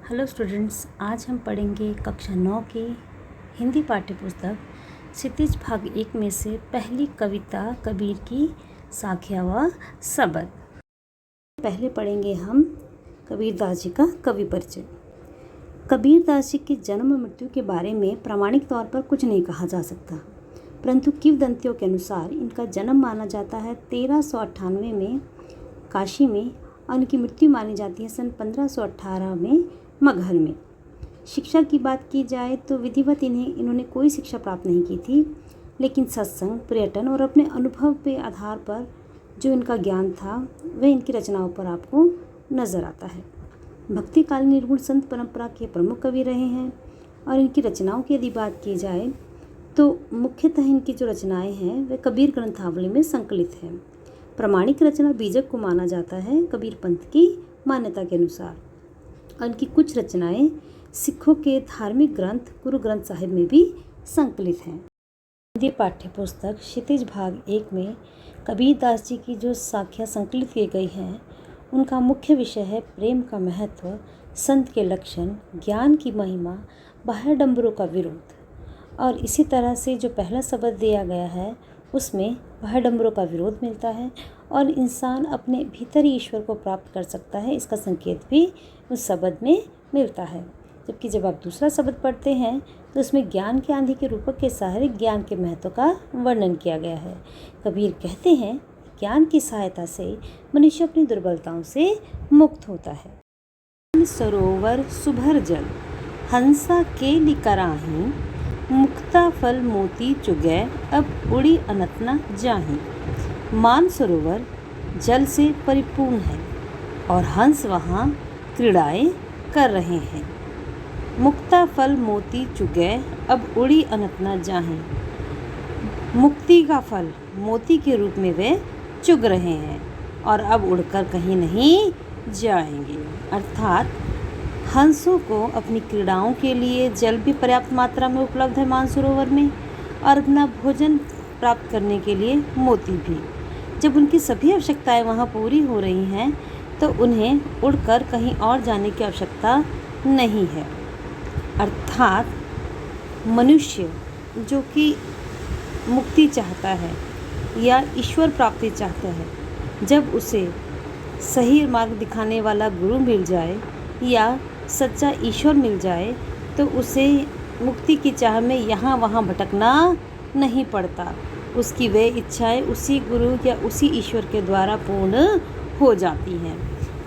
Hello students, आज हम पढ़ेंगे कक्षा 9 की हिंदी पाठ्य पुस्तक क्षितिज भाग 1 में से पहली कविता कबीर की साखिया व सबद। पहले पढ़ेंगे हम कबीरदास जी का कवि परिचय। कबीरदास जी के जन्म मृत्यु के बारे में प्रामाणिक तौर पर कुछ नहीं कहा जा सकता, परंतु किंवदंतियों के अनुसार इनका जन्म माना जाता है 1398 में काशी में और इनकी मृत्यु मानी जाती है सन 1518 में मगहर में। शिक्षा की बात की जाए तो विधिवत इन्होंने कोई शिक्षा प्राप्त नहीं की थी, लेकिन सत्संग, पर्यटन और अपने अनुभव के आधार पर जो इनका ज्ञान था वह इनकी रचनाओं पर आपको नज़र आता है। भक्तिकालीन निर्गुण संत परंपरा के प्रमुख कवि रहे हैं और इनकी रचनाओं की यदि बात की जाए तो मुख्यतः इनकी जो रचनाएं हैं वे कबीर ग्रंथावली में संकलित हैं। प्रामाणिक रचना बीजक को माना जाता है कबीर पंथ की मान्यता के अनुसार, और इनकी कुछ रचनाएं सिखों के धार्मिक ग्रंथ गुरु ग्रंथ साहिब में भी संकलित हैं। हिंदी पाठ्य पुस्तक क्षितिज भाग 1 में कबीरदास जी की जो साखियाँ संकलित की गई हैं उनका मुख्य विषय है प्रेम का महत्व, संत के लक्षण, ज्ञान की महिमा, बाह्याडंबरों का विरोध। और इसी तरह से जो पहला शब्द दिया गया है उसमें बाह्याडंबरों का विरोध मिलता है और इंसान अपने भीतर ही ईश्वर को प्राप्त कर सकता है, इसका संकेत भी उस शब्द में मिलता है। जबकि जब आप दूसरा शब्द पढ़ते हैं तो उसमें ज्ञान के आंधी के रूपक के सहारे ज्ञान के महत्व का वर्णन किया गया है। कबीर कहते हैं ज्ञान की सहायता से मनुष्य अपनी दुर्बलताओं से मुक्त होता है। सरोवर सुभर जल हंसा के लिकराही, मुक्ता फल मोती चुगै अब उड़ी अनतना जाही। मान सरोवर जल से परिपूर्ण है और हंस वहाँ क्रीड़ाएं कर रहे हैं। मुक्ता फल मोती चुगै अब उड़ी अनतना जाही। मुक्ति का फल मोती के रूप में वे चुग रहे हैं और अब उड़कर कहीं नहीं जाएंगे। अर्थात हंसों को अपनी क्रीड़ाओं के लिए जल भी पर्याप्त मात्रा में उपलब्ध है मानसरोवर में, और अपना भोजन प्राप्त करने के लिए मोती भी। जब उनकी सभी आवश्यकताएं वहां पूरी हो रही हैं तो उन्हें उड़कर कहीं और जाने की आवश्यकता नहीं है। अर्थात मनुष्य जो कि मुक्ति चाहता है या ईश्वर प्राप्ति चाहता है, जब उसे सही मार्ग दिखाने वाला गुरु मिल जाए या सच्चा ईश्वर मिल जाए तो उसे मुक्ति की चाह में यहाँ वहाँ भटकना नहीं पड़ता। उसकी वे इच्छाएं उसी गुरु या उसी ईश्वर के द्वारा पूर्ण हो जाती हैं।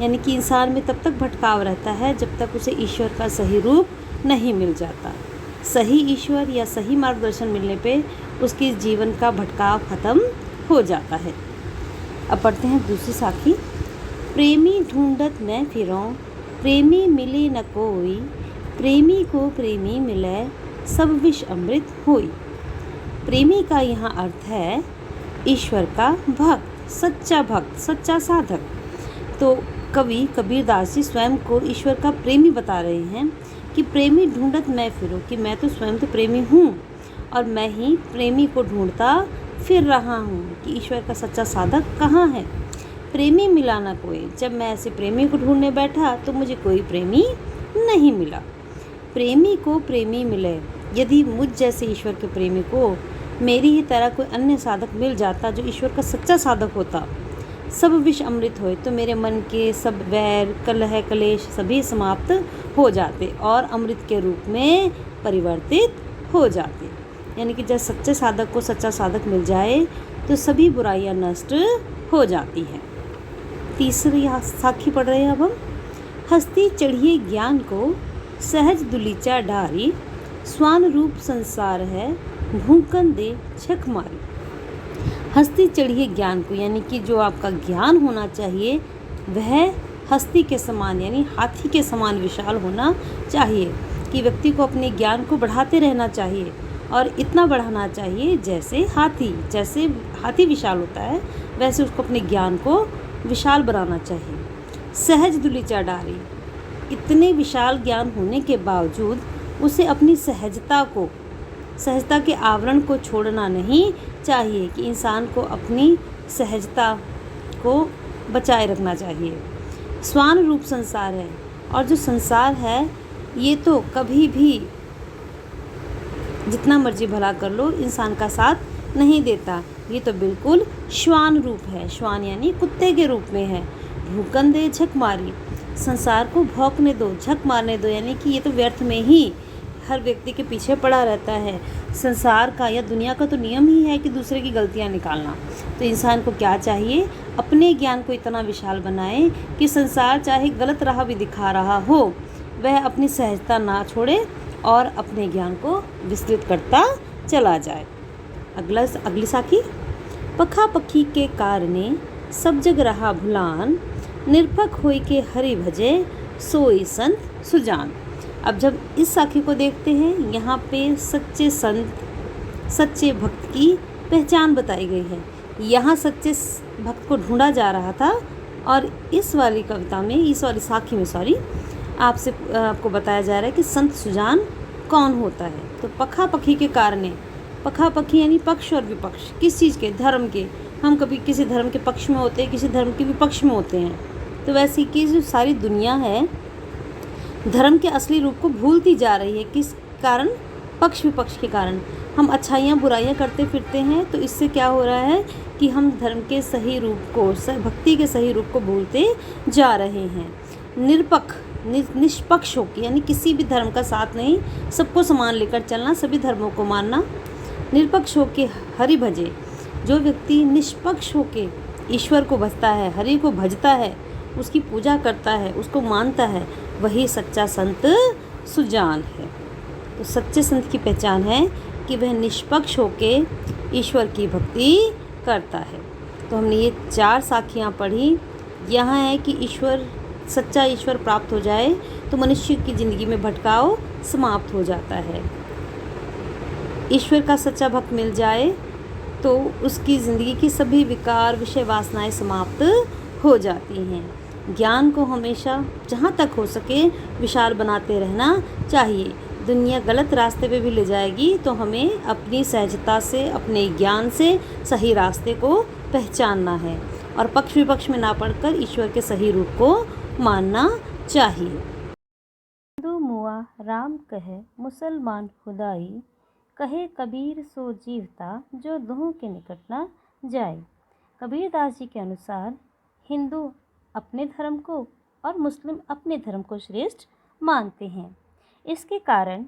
यानी कि इंसान में तब तक भटकाव रहता है जब तक उसे ईश्वर का सही रूप नहीं मिल जाता। सही ईश्वर या सही मार्गदर्शन मिलने पे उसके जीवन का भटकाव खत्म हो जाता है। अब पढ़ते हैं दूसरी साखी। प्रेमी ढूंढत मैं फिरों, प्रेमी मिले न कोई, प्रेमी को प्रेमी मिले सब विष अमृत होई। प्रेमी का यहाँ अर्थ है ईश्वर का भक्त, सच्चा साधक। तो कवि कबीरदास जी स्वयं को ईश्वर का प्रेमी बता रहे हैं कि प्रेमी ढूंढत मैं फिरूं, कि मैं तो स्वयं तो प्रेमी हूँ और मैं ही प्रेमी को ढूंढता फिर रहा हूँ कि ईश्वर का सच्चा साधक कहाँ है। प्रेमी मिला ना कोई, जब मैं ऐसे प्रेमी को ढूंढने बैठा तो मुझे कोई प्रेमी नहीं मिला। प्रेमी को प्रेमी मिले, यदि मुझ जैसे ईश्वर के प्रेमी को मेरी ही तरह कोई अन्य साधक मिल जाता जो ईश्वर का सच्चा साधक होता, सब विष अमृत होए, तो मेरे मन के सब वैर कलह कलेश सभी समाप्त हो जाते और अमृत के रूप में परिवर्तित हो जाते। यानी कि जब सच्चे साधक को सच्चा साधक मिल जाए तो सभी बुराइयां नष्ट हो जाती हैं। तीसरी साखी पढ़ रहे हैं अब हम। हस्ती चढ़िए ज्ञान को सहज दुलीचा डारी, स्वान रूप संसार है भूकन दे छक मारी। हस्ती चढ़िए ज्ञान को, यानी कि जो आपका ज्ञान होना चाहिए वह हस्ती के समान यानी हाथी के समान विशाल होना चाहिए, कि व्यक्ति को अपने ज्ञान को बढ़ाते रहना चाहिए और इतना बढ़ाना चाहिए जैसे हाथी विशाल होता है वैसे उसको अपने ज्ञान को विशाल बनाना चाहिए। सहज दुलीचा डारी, इतने विशाल ज्ञान होने के बावजूद उसे अपनी सहजता के आवरण को छोड़ना नहीं चाहिए, कि इंसान को अपनी सहजता को बचाए रखना चाहिए। स्वान रूप संसार है, और जो संसार है ये तो कभी भी जितना मर्जी भला कर लो इंसान का साथ नहीं देता। ये तो बिल्कुल श्वान रूप है, श्वान यानी कुत्ते के रूप में है। भूकन दे झक मारी, संसार को भौंकने दो, झक मारने दो, यानी कि ये तो व्यर्थ में ही हर व्यक्ति के पीछे पड़ा रहता है। संसार का या दुनिया का तो नियम ही है कि दूसरे की गलतियां निकालना। तो इंसान को क्या चाहिए, अपने ज्ञान को इतना विशाल बनाए कि संसार चाहे गलत राह भी दिखा रहा हो वह अपनी सहजता ना छोड़े और अपने ज्ञान को विस्तृत करता चला जाए। अगली साखी। पखा पखी के कारणे सब जग रहा भुलान, निरपक होई के हरि भजे सोई संत सुजान। अब जब इस साखी को देखते हैं, यहाँ पे सच्चे संत, सच्चे भक्त की पहचान बताई गई है। यहाँ सच्चे भक्त को ढूंढा जा रहा था और इस वाली कविता में, इस वाली साखी में आपको बताया जा रहा है कि संत सुजान कौन होता है। तो पखा पखी के कारणे, पखा पखी यानी पक्ष और विपक्ष, किस चीज़ के, धर्म के। हम कभी किसी धर्म के पक्ष में होते हैं, किसी धर्म के विपक्ष में होते हैं। तो वैसे कि जो सारी दुनिया है धर्म के असली रूप को भूलती जा रही है। किस कारण, पक्ष विपक्ष के कारण। हम अच्छाइयाँ बुराइयाँ करते फिरते हैं, तो इससे क्या हो रहा है कि हम धर्म के सही रूप को, भक्ति के सही रूप को भूलते जा रहे हैं। निरपक्ष, निष्पक्ष होकर, यानी किसी भी धर्म का साथ नहीं, सबको समान लेकर चलना, सभी धर्मों को मानना। निरपक्ष होके हरि भजे, जो व्यक्ति निष्पक्ष होके ईश्वर को भजता है, हरि को भजता है, उसकी पूजा करता है, उसको मानता है, वही सच्चा संत सुजान है। तो सच्चे संत की पहचान है कि वह निष्पक्ष होके ईश्वर की भक्ति करता है। तो हमने ये 4 साखियाँ पढ़ी। यहाँ है कि सच्चा ईश्वर प्राप्त हो जाए तो मनुष्य की ज़िंदगी में भटकाव समाप्त हो जाता है। ईश्वर का सच्चा भक्त मिल जाए तो उसकी ज़िंदगी की सभी विकार, विषय वासनाएं समाप्त हो जाती हैं। ज्ञान को हमेशा जहाँ तक हो सके विशाल बनाते रहना चाहिए। दुनिया गलत रास्ते पे भी ले जाएगी तो हमें अपनी सहजता से, अपने ज्ञान से सही रास्ते को पहचानना है और पक्ष विपक्ष में ना पड़कर ईश्वर के सही रूप को मानना चाहिए। हिंदू मुआ राम कहे मुसलमान खुदाई, कहे कबीर सो जीवता जो दोहों के निकट न जाए। कबीरदास जी के अनुसार हिंदू अपने धर्म को और मुस्लिम अपने धर्म को श्रेष्ठ मानते हैं। इसके कारण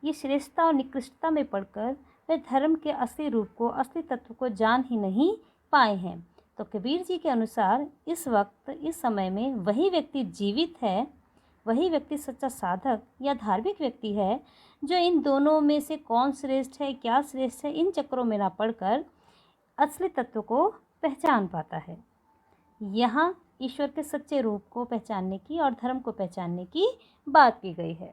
ये श्रेष्ठता और निकृष्टता में पड़कर वे धर्म के असली रूप को, असली तत्व को जान ही नहीं पाए हैं। तो कबीर जी के अनुसार इस वक्त, इस समय में वही व्यक्ति जीवित है, वही व्यक्ति सच्चा साधक या धार्मिक व्यक्ति है जो इन दोनों में से कौन श्रेष्ठ है, क्या श्रेष्ठ है, इन चक्रों में ना पड़कर असली तत्व को पहचान पाता है। यहाँ ईश्वर के सच्चे रूप को पहचानने की और धर्म को पहचानने की बात की गई है।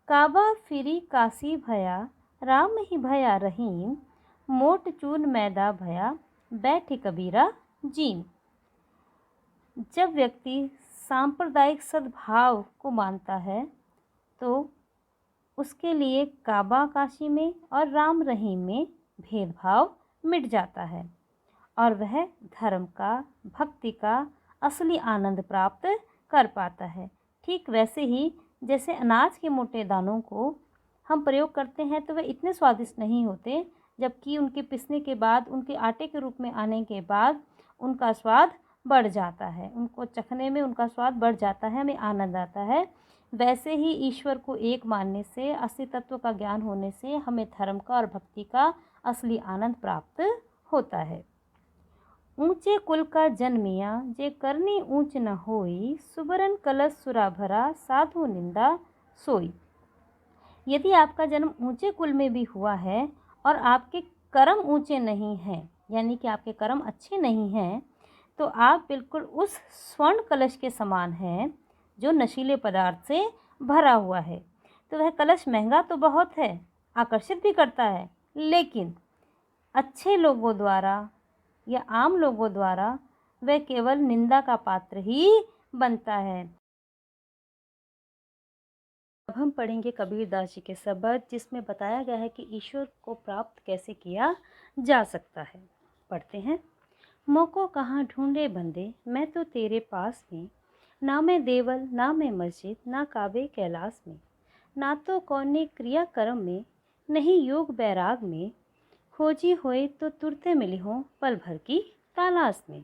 काबा फिरी काशी भया, राम ही भया रहीम, मोट चून मैदा भया, बैठे कबीरा जीम। जब व्यक्ति सांप्रदायिक सद्भाव को मानता है तो उसके लिए काबा काशी में और राम रहीम में भेदभाव मिट जाता है और वह धर्म का, भक्ति का असली आनंद प्राप्त कर पाता है। ठीक वैसे ही जैसे अनाज के मोटे दानों को हम प्रयोग करते हैं तो वे इतने स्वादिष्ट नहीं होते, जबकि उनके पिसने के बाद, उनके आटे के रूप में आने के बाद उनका स्वाद बढ़ जाता है, उनको चखने में उनका स्वाद बढ़ जाता है, हमें आनंद आता है। वैसे ही ईश्वर को एक मानने से, असली तत्व का ज्ञान होने से हमें धर्म का और भक्ति का असली आनंद प्राप्त होता है। ऊंचे कुल का जन्मिया, जे करनी ऊंच न होई, सुबरन कलश सुरा भरा, साधु निंदा सोई। यदि आपका जन्म ऊंचे कुल में भी हुआ है और आपके कर्म ऊंचे नहीं हैं, यानी कि आपके कर्म अच्छे नहीं हैं, तो आप बिल्कुल उस स्वर्ण कलश के समान हैं जो नशीले पदार्थ से भरा हुआ है। तो वह कलश महंगा तो बहुत है, आकर्षित भी करता है, लेकिन अच्छे लोगों द्वारा या आम लोगों द्वारा वह केवल निंदा का पात्र ही बनता है। अब हम पढ़ेंगे कबीरदास जी के शब्द, जिसमें बताया गया है कि ईश्वर को प्राप्त कैसे किया जा सकता है। पढ़ते हैं। मोको कहाँ ढूंढे बंदे, मैं तो तेरे पास में, ना मैं देवल ना मैं मस्जिद ना काबे कैलाश में, ना तो कौने क्रिया कर्म में, नहीं योग बैराग में, खोजी होए तो तुरते मिली हों पल भर की तलाश में।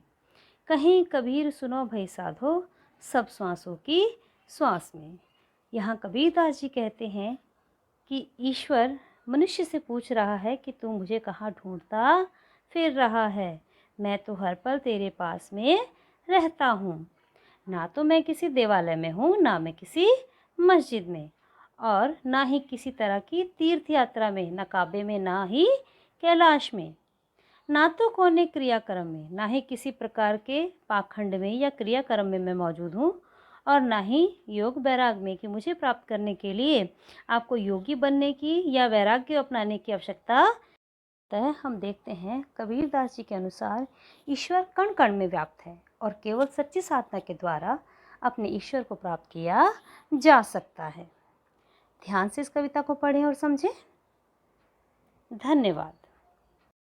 कहीं कबीर सुनो भई साधो, सब श्वासों की श्वास में। यहाँ कबीरदास जी कहते हैं कि ईश्वर मनुष्य से पूछ रहा है कि तू मुझे कहाँ ढूंढता फिर रहा है, मैं तो हर पल तेरे पास में रहता हूँ। ना तो मैं किसी देवालय में हूँ, ना मैं किसी मस्जिद में, और ना ही किसी तरह की तीर्थ यात्रा में, ना काबे में ना ही कैलाश में, ना तो कौने क्रियाक्रम में, ना ही किसी प्रकार के पाखंड में या क्रियाक्रम में मैं मौजूद हूँ, और ना ही योग वैराग में कि मुझे प्राप्त करने के लिए आपको योगी बनने की या वैराग्य अपनाने की आवश्यकता है। हम देखते हैं कबीरदास जी के अनुसार ईश्वर कण कण में व्याप्त है और केवल सच्ची साधना के द्वारा अपने ईश्वर को प्राप्त किया जा सकता है। ध्यान से इस कविता को पढ़ें और समझें। धन्यवाद।